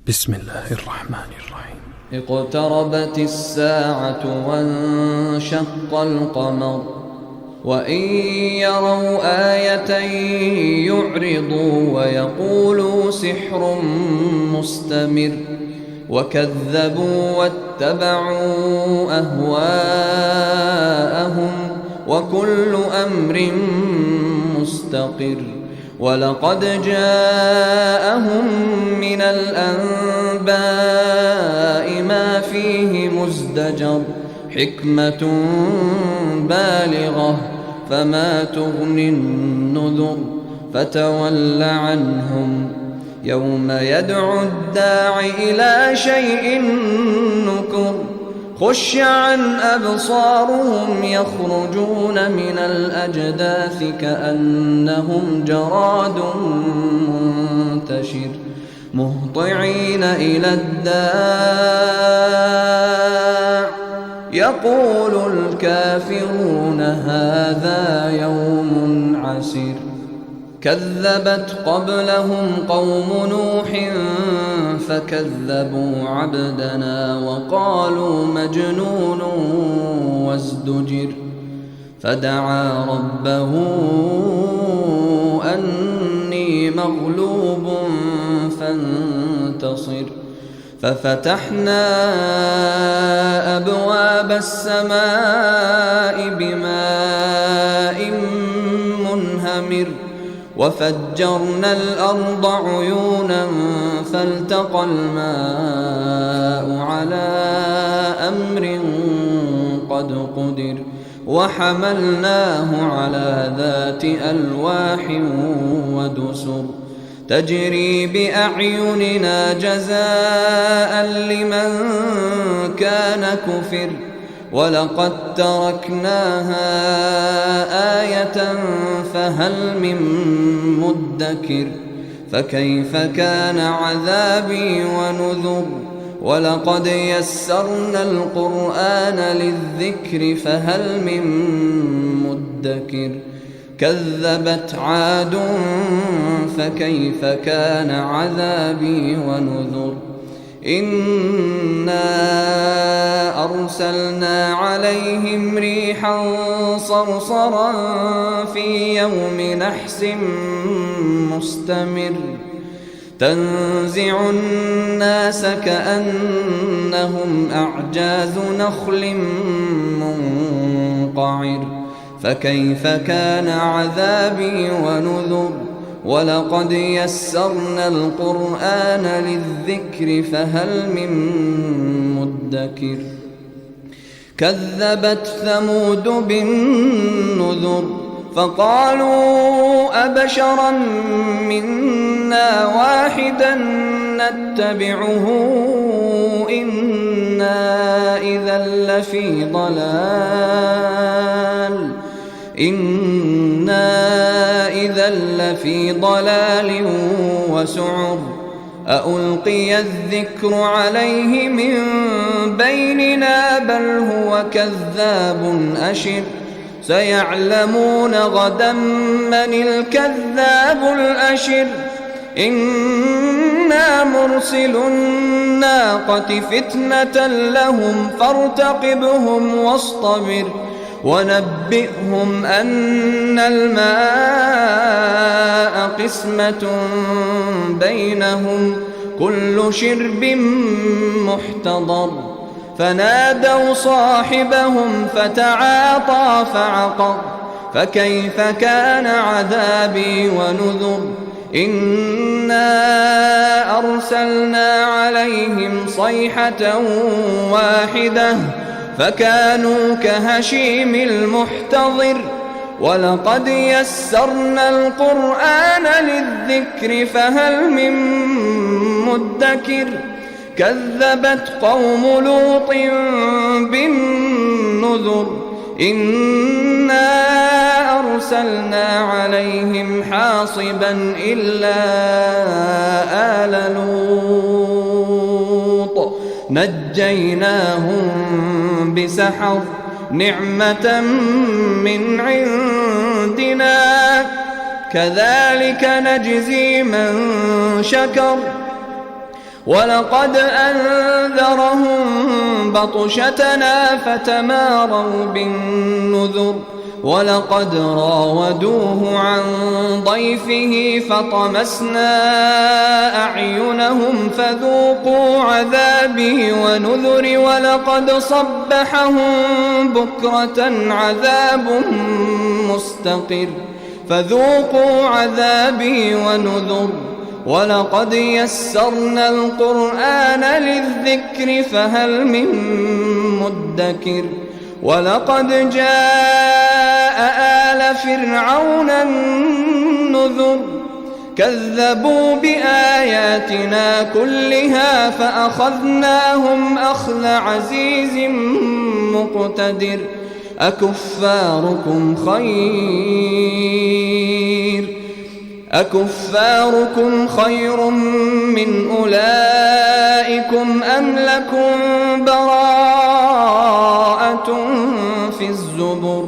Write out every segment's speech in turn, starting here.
بسم الله الرحمن الرحيم. اقتربت الساعة وانشق القمر وإن يروا آية يعرضوا ويقولوا سحر مستمر وكذبوا واتبعوا أهواءهم وكل أمر مستقر ولقد جاءهم من الأنباء ما فيه مزدجر حكمة بالغة فما تغني النذر فتول عنهم يوم يدعو الداع إلى شيء نكر خش عن أبصارهم يخرجون من الأجداث كأنهم جراد منتشر مهطعين إلى الداع يقول الكافرون هذا يوم عسير كذبت قبلهم قوم نوح فكذبوا عبدنا وقالوا مجنون وازدجر فدعا ربه أني مغلوب فانتصر ففتحنا أبواب السماء بماء منهمر وفجرنا الأرض عيونا فالتقى الماء على أمر قد قدر وحملناه على ذات ألواح ودسر تجري بأعيننا جزاء لمن كان كفر ولقد تركناها آية فهل من مدكر فكيف كان عذابي ونذر ولقد يسرنا القرآن للذكر فهل من مدكر كذبت عاد فكيف كان عذابي ونذر إنا أرسلنا عليهم ريحا صرصرا في يوم نحس مستمر تنزع الناس كأنهم أعجاز نخل منقعر فكيف كان عذابي ونذر ولقد يسرنا القرآن للذكر فهل من مدكر كذبت ثمود بالنذر فقالوا أبشرا منا واحدا نتبعه إنا إذا لفي ضلال وسعر أألقي الذكر عليه من بيننا بل هو كذاب أشر سيعلمون غدا من الكذاب الأشر إنا مرسل الناقة فتنة لهم فارتقبهم واصطبر ونبئهم أن الماء قسمة بينهم كل شرب محتضر فنادوا صاحبهم فتعاطى فعقر فكيف كان عذابي ونذر إنا أرسلنا عليهم صيحة واحدة فكانوا كهشيم المحتضر ولقد يسرنا القرآن للذكر فهل من مدكر كذبت قوم لوط بالنذر إنا أرسلنا عليهم حاصبا إلا آل لوط نجيناهم بسحر نعمة من عندنا كذلك نجزي من شكر ولقد أنذرهم بطشتنا فتماروا بالنذر ولقد راودوه عن ضيفه فطمسنا أعينهم فذوقوا عذابي ونذر ولقد صبحهم بكرة عذاب مستقر فذوقوا عذابي ونذر ولقد يسرنا القرآن للذكر فهل من مدكر ولقد جاء آل فرعون النذر كذبوا بآياتنا كلها فأخذناهم أخذ عزيز مقتدر أكفاركم خير من أولئكم أم لكم براءة في الزبر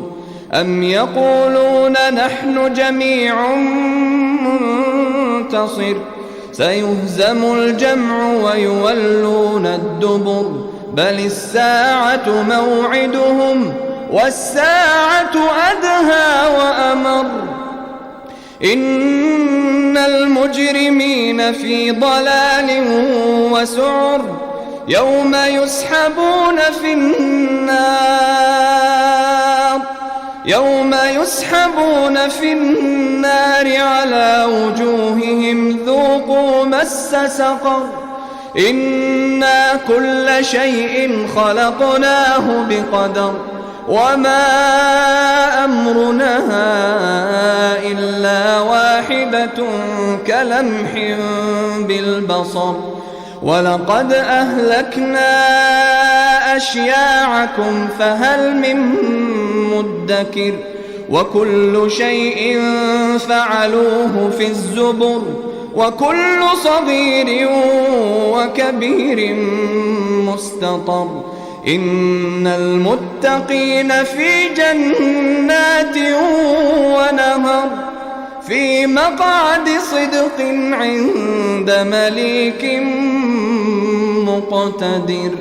أم يقولون نحن جميع منتصر سيهزم الجمع ويولون الدبر بل الساعة موعدهم والساعة أدهى وأمر إن المجرمين في ضلال وسعر يوم يسحبون في النار على وجوههم ذوقوا مس سقر إنا كل شيء خلقناه بقدر وما أمرنا إلا واحدة كلمح بالبصر ولقد أهلكنا أشياعكم فهل من مدكر وكل شيء فعلوه في الزبر وكل صغير وكبير مستطر إن المتقين في جنات ونهر في مقعد صدق عند مليك مقتدر.